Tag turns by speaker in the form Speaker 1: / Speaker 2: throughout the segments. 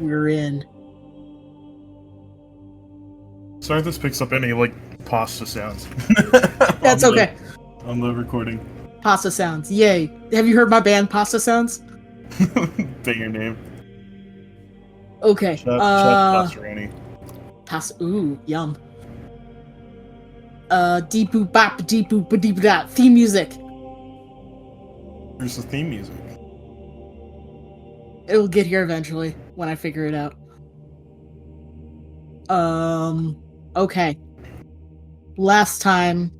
Speaker 1: we're in.
Speaker 2: Sorry if this picks up any, pasta sounds.
Speaker 1: That's okay.
Speaker 2: On the recording.
Speaker 1: Pasta sounds. Yay. Have you heard my band, Pasta Sounds?
Speaker 2: Bigger name.
Speaker 1: Okay.
Speaker 2: Shut Passeroni.
Speaker 1: Ooh, yum. Deep boop bop deep boop ba deep da. Theme music.
Speaker 2: There's the theme music.
Speaker 1: It'll get here eventually when I figure it out. Okay. Last time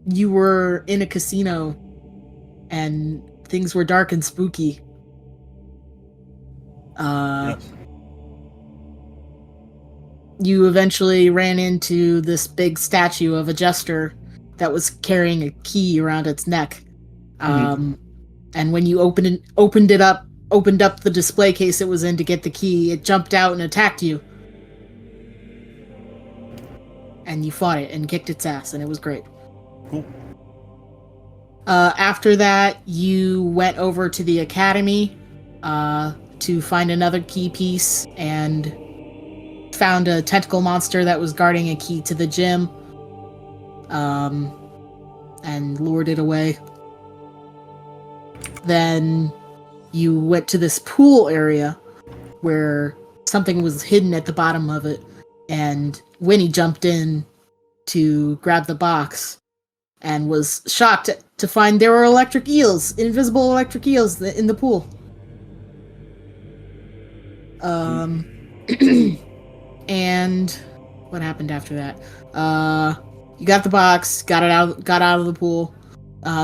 Speaker 1: you were in a casino and things were dark and spooky.
Speaker 2: Yes.
Speaker 1: You eventually ran into this big statue of a jester that was carrying a key around its neck. And when you opened up the display case it was in to get the key, it jumped out and attacked you. And you fought it and kicked its ass, and it was great.
Speaker 2: Cool.
Speaker 1: After that, you went over to the academy to find another key piece and found a tentacle monster that was guarding a key to the gym, and lured it away. Then you went to this pool area where something was hidden at the bottom of it, and Winnie jumped in to grab the box and was shocked to find there were invisible electric eels in the pool. And what happened after that? You got the box, got out of the pool.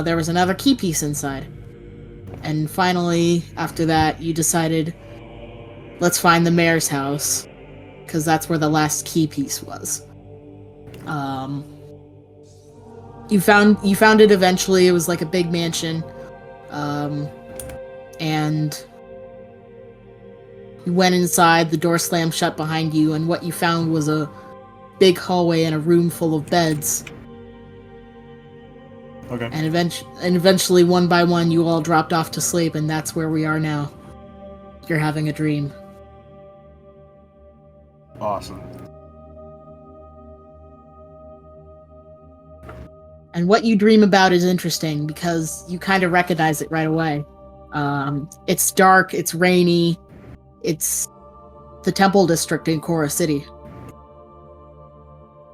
Speaker 1: There was another key piece inside. And finally, after that, you decided, let's find the mayor's house, because that's where the last key piece was. You found it eventually. It was like a big mansion, and you went inside. The door slammed shut behind you, and what you found was a big hallway and a room full of beds.
Speaker 2: Okay.
Speaker 1: And eventually, one by one, you all dropped off to sleep, and that's where we are now. You're having a dream.
Speaker 2: Awesome.
Speaker 1: And what you dream about is interesting because you kind of recognize it right away. It's dark, it's rainy, it's the Temple District in Korra City.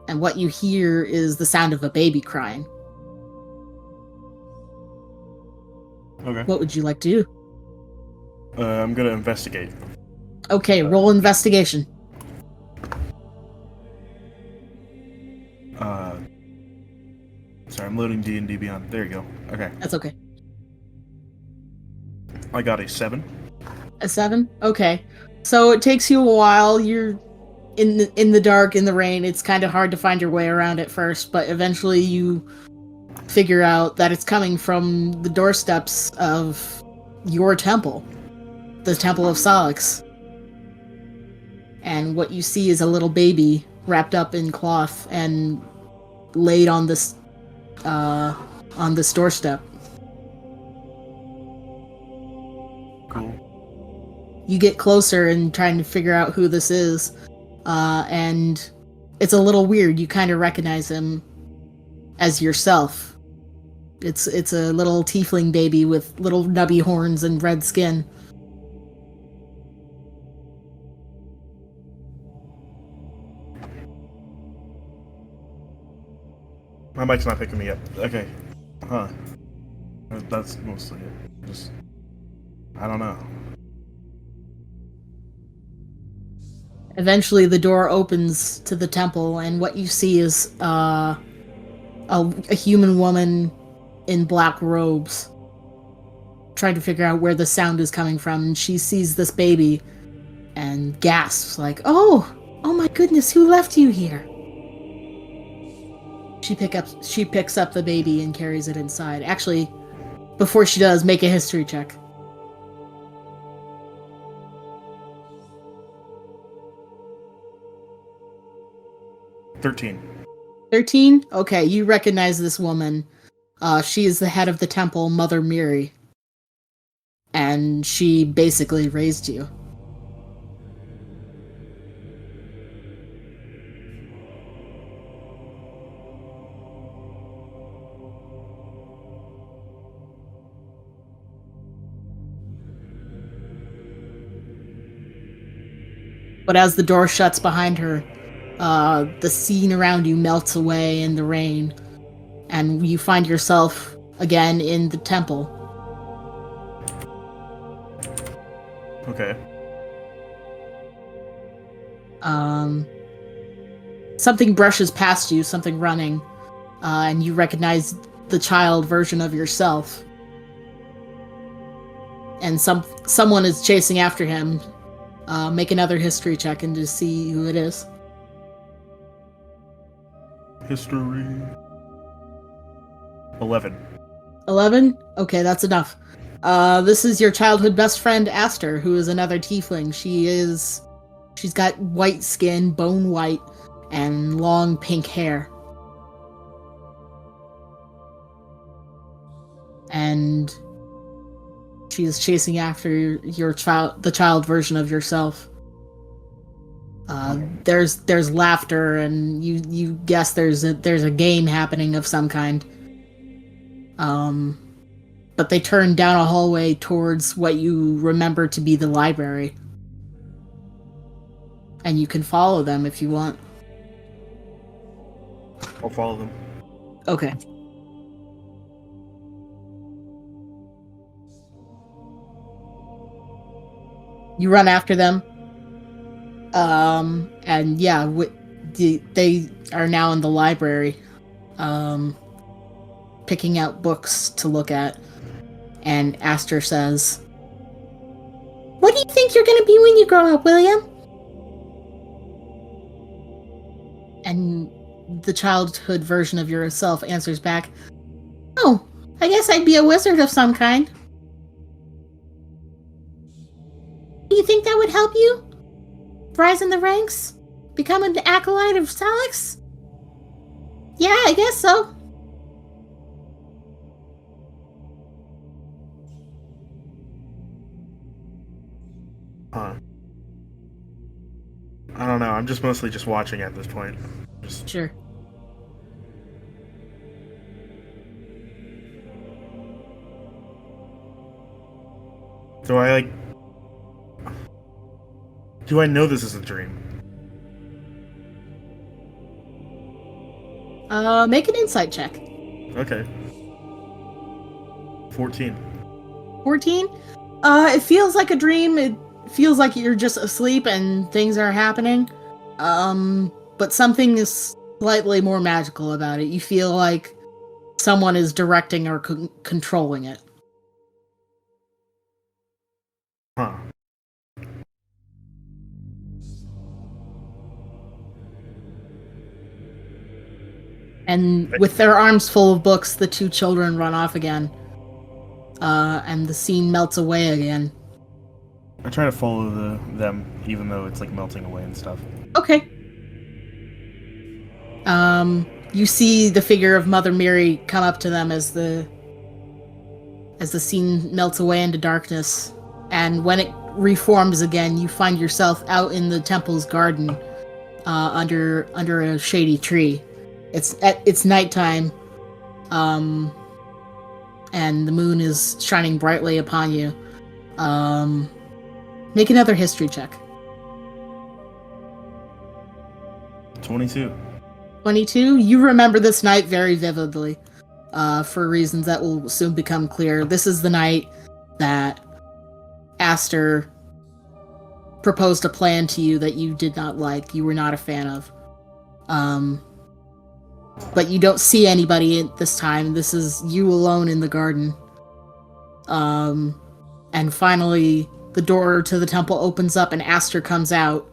Speaker 1: And what you hear is the sound of a baby crying.
Speaker 2: Okay.
Speaker 1: What would you like to do?
Speaker 2: I'm gonna investigate.
Speaker 1: Okay, roll investigation.
Speaker 2: Sorry, I'm loading D&D Beyond. There you go. Okay.
Speaker 1: That's okay.
Speaker 2: I got a 7.
Speaker 1: A 7? Okay. So it takes you a while. You're in the dark, in the rain. It's kind of hard to find your way around at first, but eventually you figure out that it's coming from the doorsteps of your temple, the Temple of Salix. And what you see is a little baby wrapped up in cloth and laid on this doorstep.
Speaker 2: Cool.
Speaker 1: You get closer and trying to figure out who this is, and it's a little weird. You kind of recognize him as yourself. It's a little tiefling baby with little nubby horns and red skin.
Speaker 2: My mic's not picking me up. Okay. Huh. That's mostly it. Just... I don't know.
Speaker 1: Eventually, the door opens to the temple, and what you see is a human woman in black robes, trying to figure out where the sound is coming from. And she sees this baby and gasps, like, "Oh my goodness, who left you here?" She picks up the baby and carries it inside. Actually, before she does, make a history check.
Speaker 2: $13.
Speaker 1: 13? Okay, you recognize this woman. She is the head of the temple, Mother Miri. And she basically raised you. But as the door shuts behind her, the scene around you melts away in the rain, and you find yourself again in the temple.
Speaker 2: Okay.
Speaker 1: Something brushes past you, something running, and you recognize the child version of yourself. And someone is chasing after him. Make another history check and to see who it is.
Speaker 2: History. 11.
Speaker 1: 11? Okay, that's enough. This is your childhood best friend, Aster, who is another tiefling. She's got white skin, bone white, and long pink hair. And she is chasing after the child version of yourself. There's laughter, and you guess there's a game happening of some kind. But they turn down a hallway towards what you remember to be the library, and you can follow them if you want.
Speaker 2: I'll follow them.
Speaker 1: Okay. You run after them. And yeah, they are now in the library, picking out books to look at. And Aster says, "What do you think you're going to be when you grow up, William?" And the childhood version of yourself answers back, "Oh, I guess I'd be a wizard of some kind." "Do you think that would help you? Rise in the ranks? Become an acolyte of Salix?" "Yeah, I guess so."
Speaker 2: Huh. I don't know. I'm just mostly just watching at this point. Just
Speaker 1: Sure.
Speaker 2: do I like? Do I know this is a dream?
Speaker 1: Make an insight check.
Speaker 2: Okay. 14.
Speaker 1: 14? It feels like a dream. It feels like you're just asleep and things are happening. But something is slightly more magical about it. You feel like someone is directing or controlling it.
Speaker 2: Huh.
Speaker 1: And with their arms full of books, the two children run off again. And the scene melts away again.
Speaker 2: I try to follow them, even though it's like melting away and stuff.
Speaker 1: Okay. You see the figure of Mother Mary come up to them as the scene melts away into darkness. And when it reforms again, you find yourself out in the temple's garden, under a shady tree. It's nighttime, and the moon is shining brightly upon you. Make another history check.
Speaker 2: 22.
Speaker 1: 22. You remember this night very vividly, for reasons that will soon become clear. This is the night that Aster proposed a plan to you that you did not like, you were not a fan of. But you don't see anybody at this time. This is you alone in the garden. And finally, the door to the temple opens up and Aster comes out.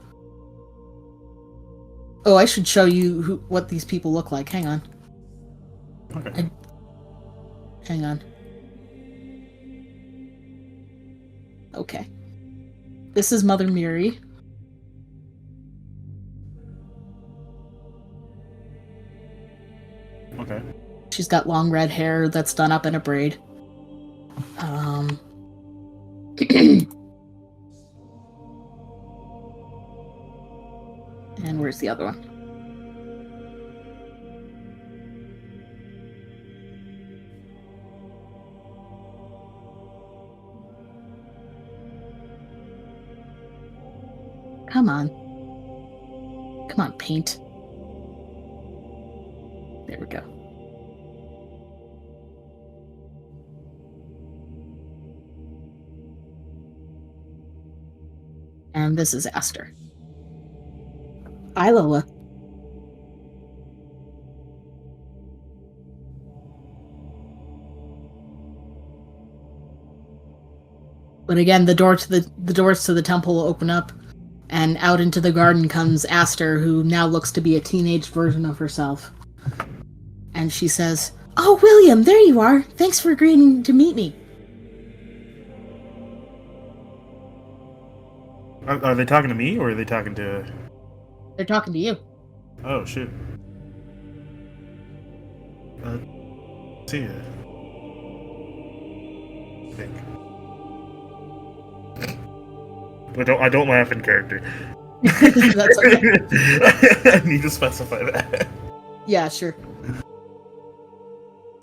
Speaker 1: Oh, I should show you what these people look like. Hang on.
Speaker 2: Okay.
Speaker 1: Hang on. Okay. This is Mother Mary.
Speaker 2: Okay.
Speaker 1: She's got long red hair that's done up in a braid. And where's the other one? Come on. Come on, paint. There we go. And this is Aster. Hi, Lola. But again, the doors to the temple open up, and out into the garden comes Aster, who now looks to be a teenage version of herself. And she says, "Oh, William, there you are. Thanks for agreeing to meet me."
Speaker 2: Are they talking to me, or are they talking to...
Speaker 1: They're talking to you.
Speaker 2: Oh, shit. See ya. I think. I don't laugh in character.
Speaker 1: That's okay.
Speaker 2: I need to specify that.
Speaker 1: Yeah, sure.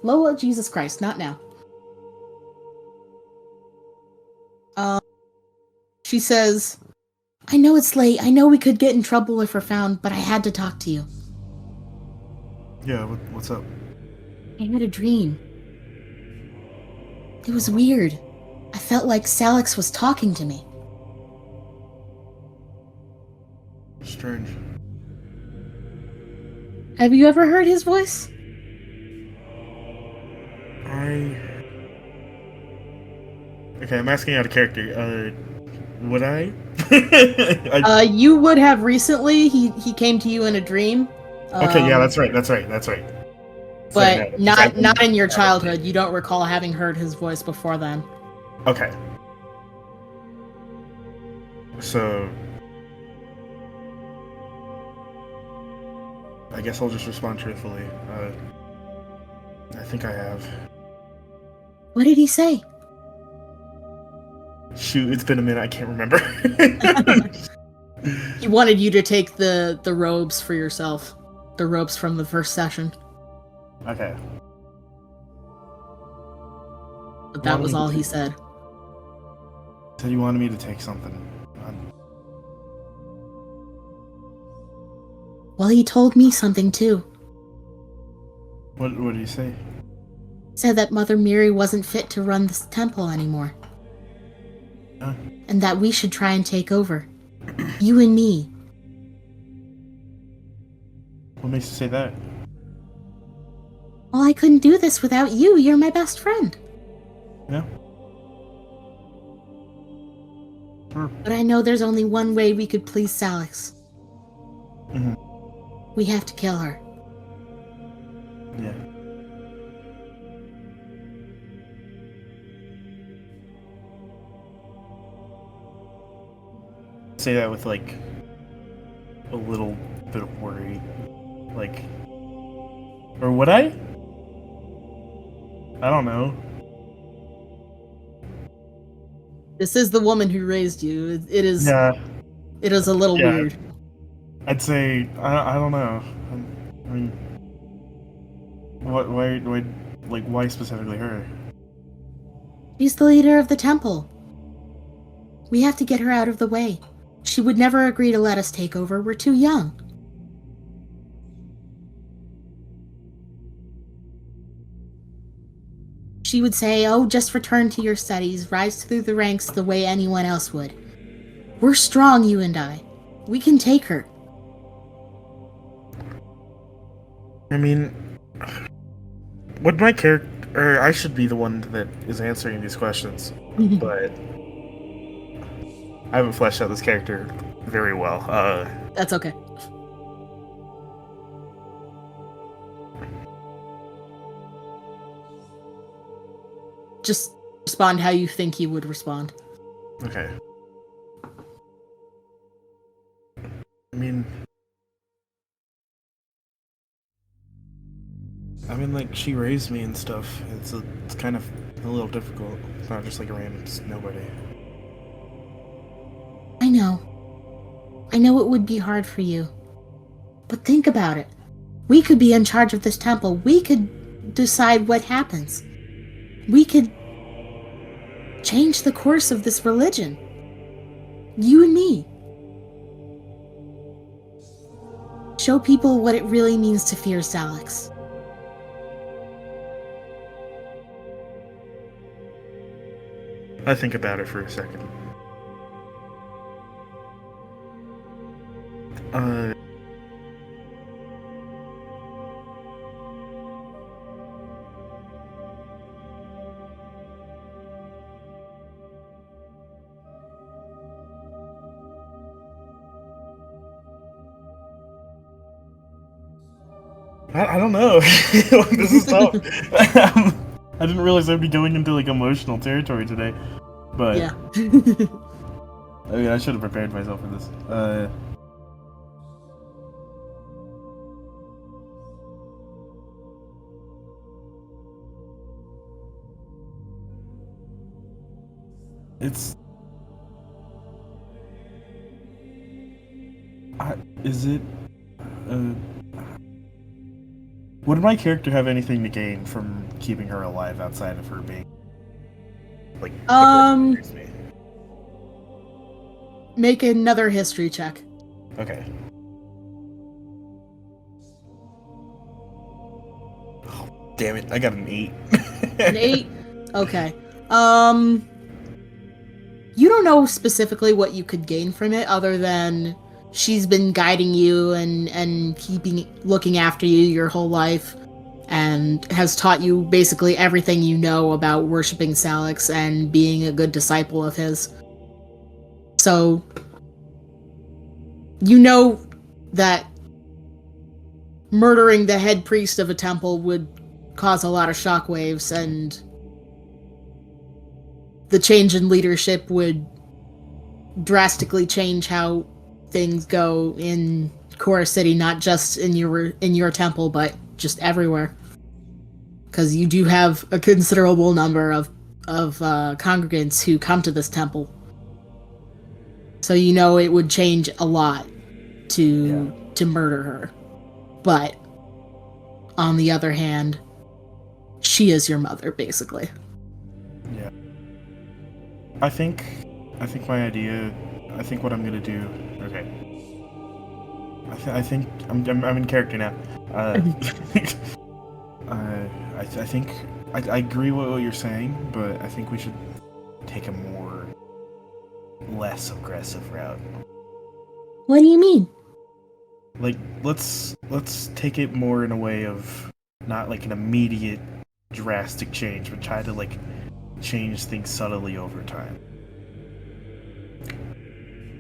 Speaker 1: Lola, Jesus Christ, not now. She says, "I know it's late. I know we could get in trouble if we're found, but I had to talk to you.
Speaker 2: Yeah, what's up?
Speaker 1: I had a dream. It was weird. I felt like Salix was talking to me."
Speaker 2: Strange.
Speaker 1: Have you ever heard his voice?
Speaker 2: Okay, I'm asking out of character. Would I?
Speaker 1: You would have recently. He came to you in a dream.
Speaker 2: Okay, yeah, that's right.
Speaker 1: But not in your childhood. You don't recall having heard his voice before then.
Speaker 2: Okay. So... I guess I'll just respond truthfully. I think I have.
Speaker 1: What did he say?
Speaker 2: Shoot, it's been a minute, I can't remember.
Speaker 1: He wanted you to take the robes for yourself. The robes from the first session.
Speaker 2: Okay.
Speaker 1: But that was all he said.
Speaker 2: So you wanted me to take something.
Speaker 1: Well, he told me something too.
Speaker 2: What did he say?
Speaker 1: He said that Mother Miri wasn't fit to run this temple anymore.
Speaker 2: Huh?
Speaker 1: And that we should try and take over. You and me.
Speaker 2: What makes you say that?
Speaker 1: Well, I couldn't do this without you. You're my best friend.
Speaker 2: Yeah. Sure.
Speaker 1: But I know there's only one way we could please Salix.
Speaker 2: Mm-hmm.
Speaker 1: We have to kill her.
Speaker 2: Yeah. Say that with, like, a little bit of worry. Like... Or would I? I don't know.
Speaker 1: This is the woman who raised you. It is.
Speaker 2: Yeah.
Speaker 1: It is a little weird.
Speaker 2: I'd say I don't know. I mean, why specifically her?
Speaker 1: She's the leader of the temple. We have to get her out of the way. She would never agree to let us take over. We're too young. She would say, "Oh, just return to your studies, rise through the ranks the way anyone else would. We're strong, you and I. We can take her."
Speaker 2: I mean, would my character... Or I should be the one that is answering these questions, but I haven't fleshed out this character very well.
Speaker 1: That's okay. Just respond how you think he would respond.
Speaker 2: Okay. I mean, like, she raised me and stuff. It's kind of a little difficult. It's not just like a random nobody.
Speaker 1: I know. I know it would be hard for you. But think about it. We could be in charge of this temple. We could decide what happens. We could change the course of this religion. You and me. Show people what it really means to fear Salix.
Speaker 2: I think about it for a second. I don't know. This is tough. I didn't realize I'd be going into like emotional territory today, but
Speaker 1: Yeah.
Speaker 2: I mean, I should have prepared myself for this. It's. Is it? Would my character have anything to gain from keeping her alive outside of her being like? Me?
Speaker 1: Make another history check.
Speaker 2: Okay. Oh, damn it! I got an 8.
Speaker 1: An 8? Okay. You don't know specifically what you could gain from it other than she's been guiding you and looking after you your whole life and has taught you basically everything you know about worshiping Salix and being a good disciple of his. So you know that murdering the head priest of a temple would cause a lot of shockwaves, and the change in leadership would drastically change how things go in Kora City, not just in your temple, but just everywhere. Because you do have a considerable number of congregants who come to this temple, so you know it would change a lot to murder her. But on the other hand, she is your mother, basically.
Speaker 2: Yeah. I think my idea. I think what I'm gonna do. Okay. I think I'm in character now. I think I agree with what you're saying, but I think we should take a less aggressive route.
Speaker 1: What do you mean?
Speaker 2: Like, let's take it more in a way of not like an immediate drastic change, but try to like change things subtly over time.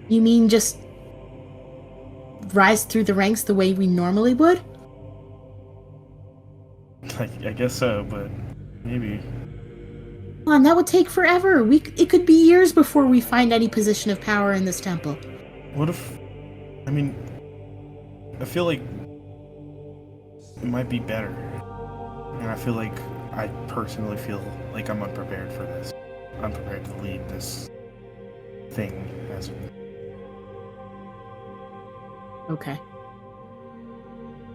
Speaker 1: You mean just rise through the ranks the way we normally would?
Speaker 2: I guess so, but maybe.
Speaker 1: Come on, that would take forever. It could be years before we find any position of power in this temple.
Speaker 2: What if? I mean, I feel like it might be better, and I feel like I personally feel like I'm unprepared for this. Unprepared to lead this thing as a...
Speaker 1: Okay.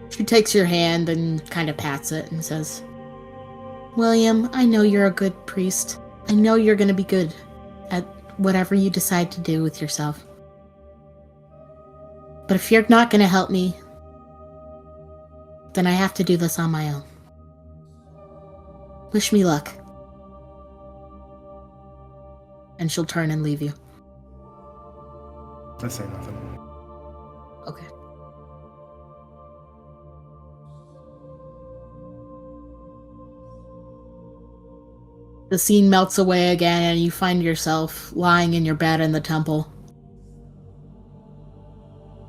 Speaker 1: She takes your hand and kind of pats it and says, William, I know you're a good priest. I know you're going to be good at whatever you decide to do with yourself. But if you're not going to help me, then I have to do this on my own. Wish me luck. And she'll turn and leave you.
Speaker 2: I say nothing.
Speaker 1: Okay. The scene melts away again, and you find yourself lying in your bed in the temple.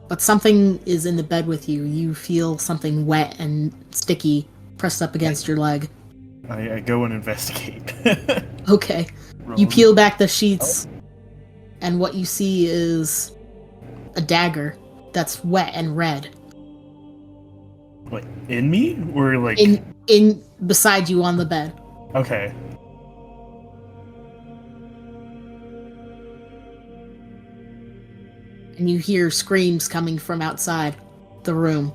Speaker 1: But something is in the bed with you. You feel something wet and sticky pressed up against your leg.
Speaker 2: I go and investigate.
Speaker 1: Okay. You peel back the sheets, and what you see is a dagger that's wet and red.
Speaker 2: Like, in me? Or like...
Speaker 1: In beside you on the bed.
Speaker 2: Okay.
Speaker 1: And you hear screams coming from outside the room.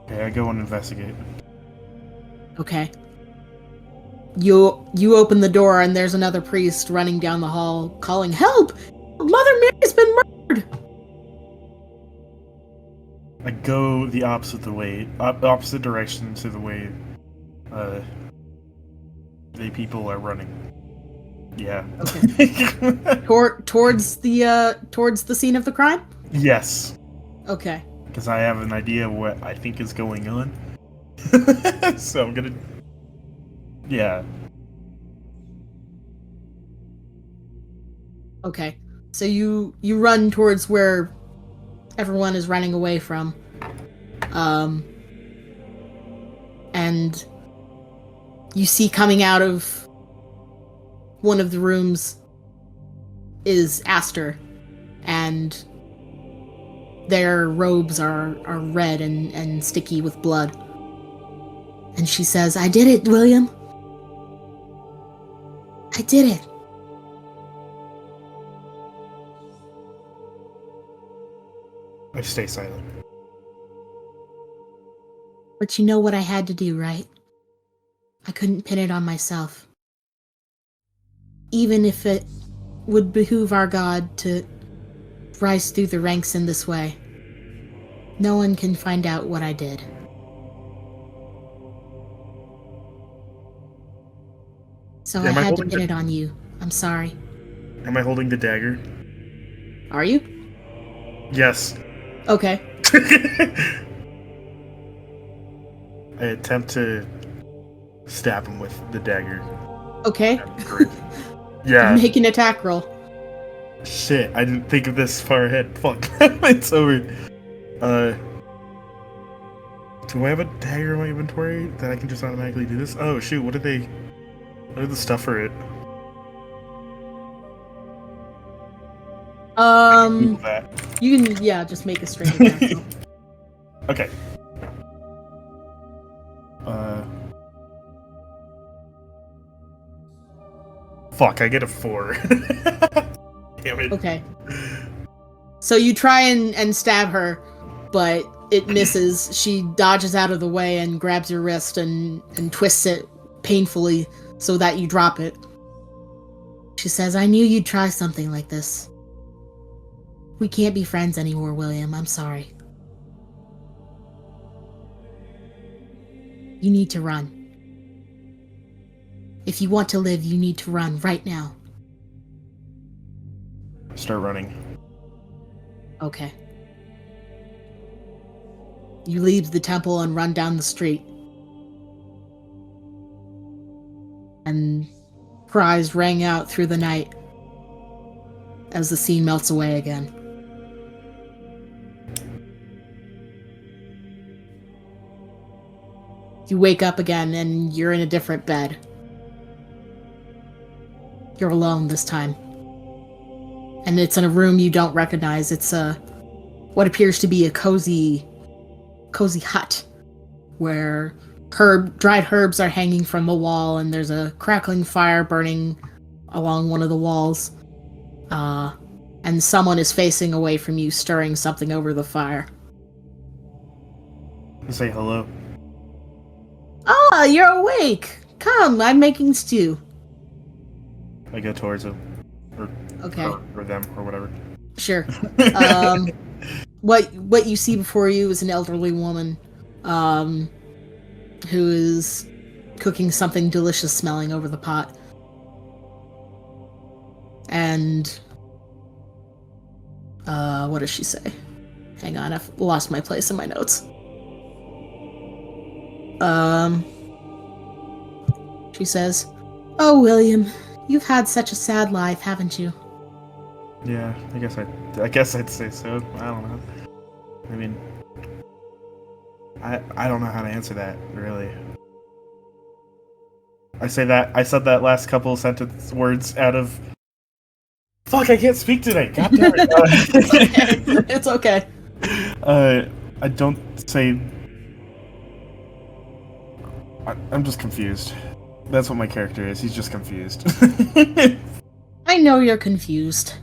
Speaker 2: Okay, I go and investigate.
Speaker 1: Okay. You open the door and there's another priest running down the hall calling, "Help! Mother Mary's been murdered!"
Speaker 2: I go the opposite direction to the way the people are running. Yeah.
Speaker 1: Okay. Towards the scene of the crime?
Speaker 2: Yes.
Speaker 1: Okay.
Speaker 2: Because I have an idea of what I think is going on. So I'm gonna... Yeah.
Speaker 1: Okay. So you run towards where everyone is running away from. And you see coming out of one of the rooms is Aster, and their robes are red and sticky with blood. And she says, "I did it, William. I did it."
Speaker 2: I stay silent.
Speaker 1: But you know what I had to do, right? I couldn't pin it on myself. Even if it would behoove our God to rise through the ranks in this way, no one can find out what I did. So I had to pin it on you. I'm sorry.
Speaker 2: Am I holding the dagger?
Speaker 1: Are you?
Speaker 2: Yes.
Speaker 1: Okay.
Speaker 2: I attempt to stab him with the dagger.
Speaker 1: Okay.
Speaker 2: Yeah.
Speaker 1: Make an attack roll.
Speaker 2: Shit, I didn't think of this far ahead. Fuck. It's over. Do I have a dagger in my inventory that I can just automatically do this? Oh shoot, what did the stuff for it?
Speaker 1: You can, just make a straight attack roll.
Speaker 2: Okay. Fuck, I get a 4. Damn it.
Speaker 1: Okay. So you try and stab her, but it misses. She dodges out of the way and grabs your wrist and twists it painfully so that you drop it. She says, "I knew you'd try something like this. We can't be friends anymore, William. I'm sorry. You need to run. If you want to live, you need to run right now."
Speaker 2: Start running.
Speaker 1: Okay. You leave the temple and run down the street. And cries rang out through the night as the scene melts away again. You wake up again and you're in a different bed. You're alone this time. And it's in a room you don't recognize. It's what appears to be a cozy hut where dried herbs are hanging from the wall, and there's a crackling fire burning along one of the walls. And someone is facing away from you, stirring something over the fire.
Speaker 2: Say hello.
Speaker 1: "Ah, you're awake! Come, I'm making stew."
Speaker 2: I go towards him.
Speaker 1: Okay.
Speaker 2: Or them, or whatever.
Speaker 1: Sure. What you see before you is an elderly woman, who is cooking something delicious smelling over the pot. And, what does she say? Hang on, I've lost my place in my notes. She says, "Oh, William, you've had such a sad life, haven't you?"
Speaker 2: Yeah, I guess I'd say so. I don't know. I mean, I don't know how to answer that, really. I said that last couple sentence words out of... Fuck, I can't speak today. God damn it.
Speaker 1: It's okay.
Speaker 2: I don't say... I'm just confused. That's what my character is. He's just confused.
Speaker 1: I know you're confused.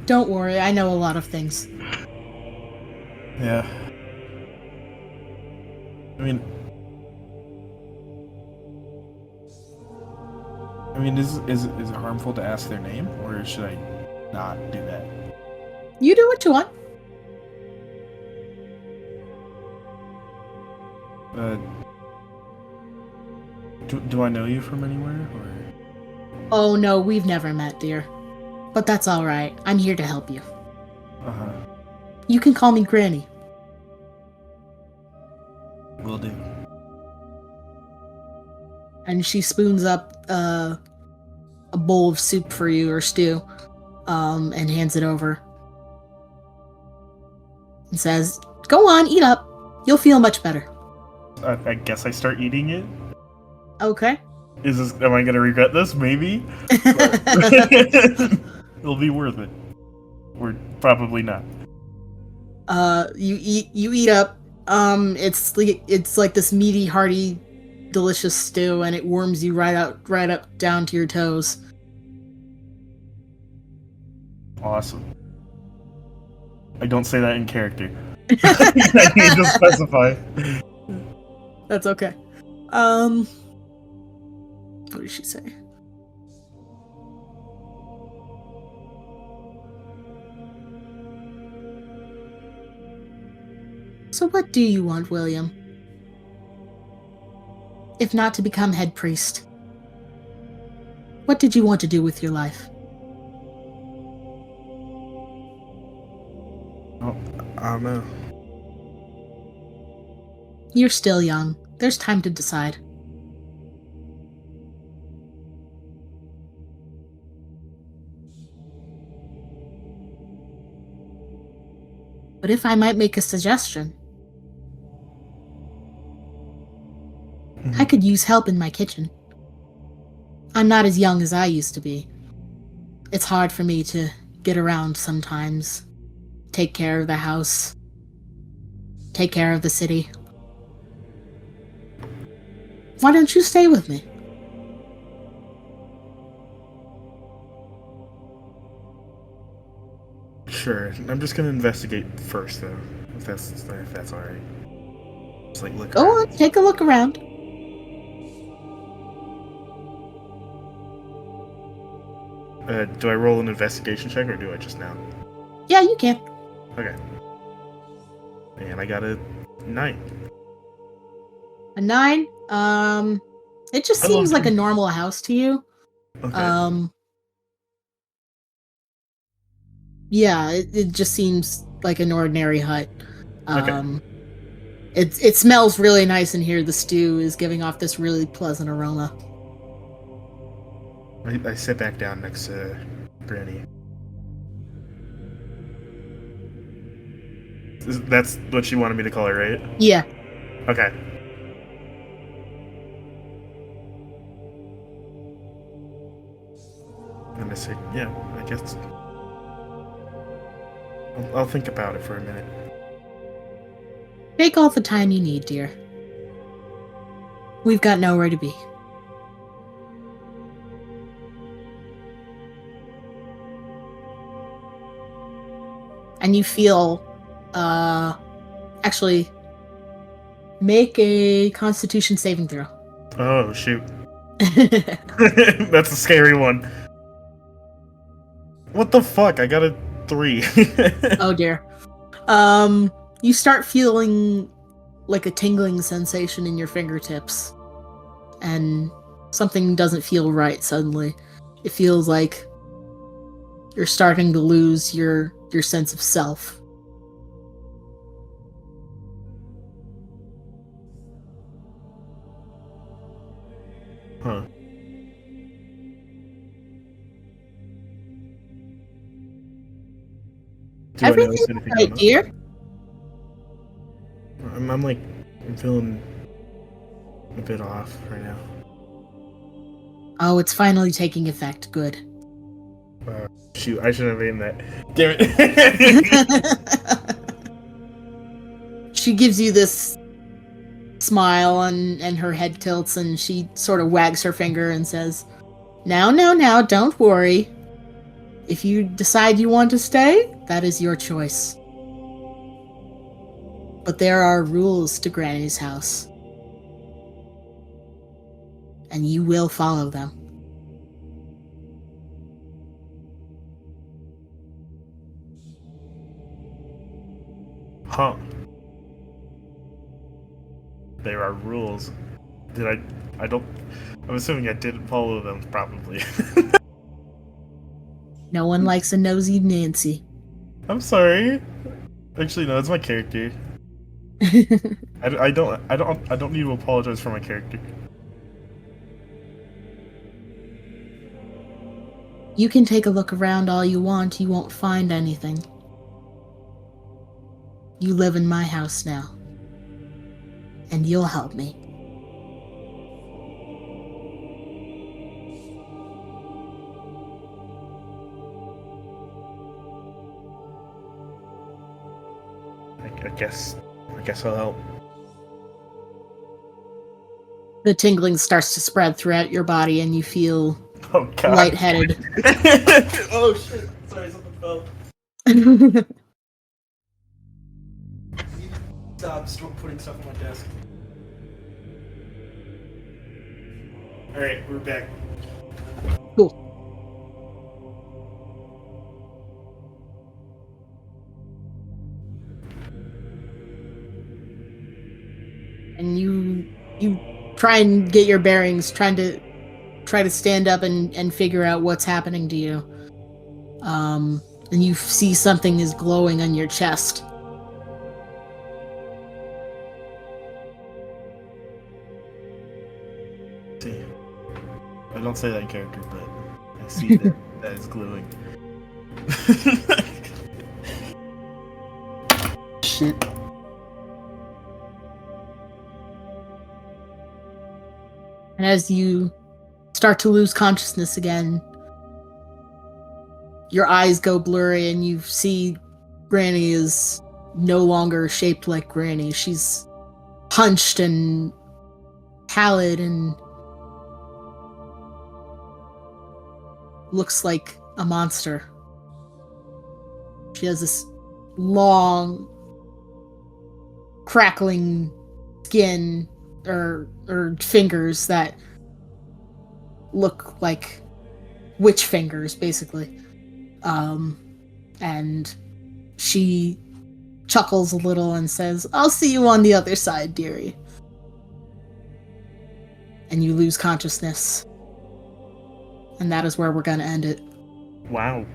Speaker 1: Don't worry, I know a lot of things.
Speaker 2: Yeah. I mean, is it harmful to ask their name, or should I not do that?
Speaker 1: You do what you want.
Speaker 2: Uh, do I know you from anywhere, or?
Speaker 1: Oh no, we've never met, dear. But that's alright. I'm here to help you.
Speaker 2: Uh-huh.
Speaker 1: You can call me Granny.
Speaker 2: Will do.
Speaker 1: And she spoons up a bowl of soup for you, or stew, and hands it over. And says, "Go on, eat up. You'll feel much better."
Speaker 2: I guess I start eating it.
Speaker 1: Okay.
Speaker 2: Am I gonna regret this? Maybe. It'll be worth it. Or probably not.
Speaker 1: You eat up. It's like this meaty, hearty, delicious stew, and it warms you right up down to your toes.
Speaker 2: Awesome. I don't say that in character. I need to specify.
Speaker 1: That's okay. What did she say? So what do you want, William? If not to become head priest, what did you want to do with your life?
Speaker 2: Oh, I don't know.
Speaker 1: You're still young. There's time to decide. But if I might make a suggestion, I could use help in my kitchen. I'm not as young as I used to be. It's hard for me to get around sometimes. Take care of the house. Take care of the city. Why don't you stay with me?
Speaker 2: Sure. I'm just gonna investigate first, though. If that's all right. Just like look
Speaker 1: Go
Speaker 2: around.
Speaker 1: on, take a look around.
Speaker 2: Do I roll an investigation check or do I just now?
Speaker 1: Yeah, you can.
Speaker 2: Okay. And I got a 9.
Speaker 1: A 9. It just
Speaker 2: I love
Speaker 1: seems like a
Speaker 2: them.
Speaker 1: normal house to you.
Speaker 2: Okay.
Speaker 1: Yeah, it just seems like an ordinary hut.
Speaker 2: Okay.
Speaker 1: It smells really nice in here. The stew is giving off this really pleasant aroma.
Speaker 2: I sit back down next to Granny. That's what she wanted me to call her, right?
Speaker 1: Yeah.
Speaker 2: Okay. And I say, yeah, I guess. I'll think about it for a minute.
Speaker 1: Take all the time you need, dear. We've got nowhere to be. And you feel, actually, make a Constitution saving throw.
Speaker 2: Oh, shoot. That's a scary one. What the fuck? I got a 3.
Speaker 1: Oh dear. You start feeling like a tingling sensation in your fingertips, and something doesn't feel right suddenly. It feels like you're starting to lose your sense of self.
Speaker 2: Huh. Do I notice
Speaker 1: Everything's
Speaker 2: anything
Speaker 1: right,
Speaker 2: going on?
Speaker 1: dear.
Speaker 2: I'm feeling a bit off right now.
Speaker 1: Oh, it's finally taking effect. Good.
Speaker 2: Shoot, I shouldn't have eaten that. Damn it.
Speaker 1: She gives you this smile, and her head tilts, and she sort of wags her finger and says, now, don't worry. If you decide you want to stay, that is your choice. But there are rules to Granny's house, and you will follow them.
Speaker 2: Huh. There are rules. Did I don't... I'm assuming I didn't follow them, probably.
Speaker 1: No one likes a nosy Nancy.
Speaker 2: I'm sorry. Actually, no, it's my character. I don't need to apologize for my character.
Speaker 1: You can take a look around all you want, you won't find anything. You live in my house now. And you'll help me.
Speaker 2: I guess I'll help.
Speaker 1: The tingling starts to spread throughout your body and you feel
Speaker 2: Oh god.
Speaker 1: lightheaded.
Speaker 2: Oh shit. Sorry, something fell. Stop putting stuff on my desk. Alright, we're back.
Speaker 1: Cool. And you try and get your bearings, try to stand up and figure out what's happening to you. And you see something is glowing on your chest.
Speaker 2: See, I don't say that in character, but I see that that is glowing. Shit.
Speaker 1: And as you start to lose consciousness again, your eyes go blurry and you see Granny is no longer shaped like Granny. She's hunched and pallid and looks like a monster. She has this long, crackling skin or fingers that look like witch fingers, basically. And she chuckles a little and says, "I'll see you on the other side, dearie." And you lose consciousness. And that is where we're going to end it.
Speaker 2: Wow.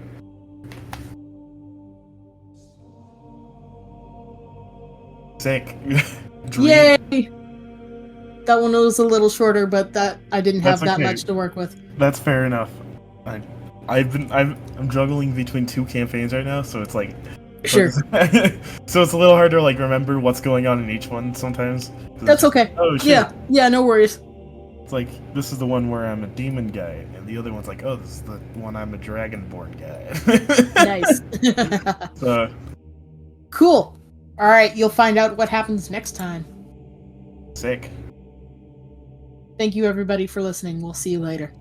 Speaker 2: Sick.
Speaker 1: Yay! That one was a little shorter, but that I didn't have
Speaker 2: That's
Speaker 1: that
Speaker 2: okay.
Speaker 1: much to work with.
Speaker 2: That's fair enough. I'm juggling between 2 campaigns right now, so it's like
Speaker 1: Sure.
Speaker 2: so it's a little hard to like remember what's going on in each one sometimes.
Speaker 1: That's okay.
Speaker 2: Oh shit.
Speaker 1: Yeah, no worries.
Speaker 2: It's like this is the one where I'm a demon guy, and the other one's like, oh, this is the one I'm a dragonborn guy.
Speaker 1: Nice.
Speaker 2: So
Speaker 1: Cool. All right, you'll find out what happens next time.
Speaker 2: sick.
Speaker 1: Thank you, everybody, for listening. We'll see you later.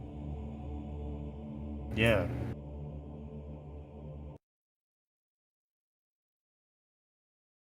Speaker 2: Yeah.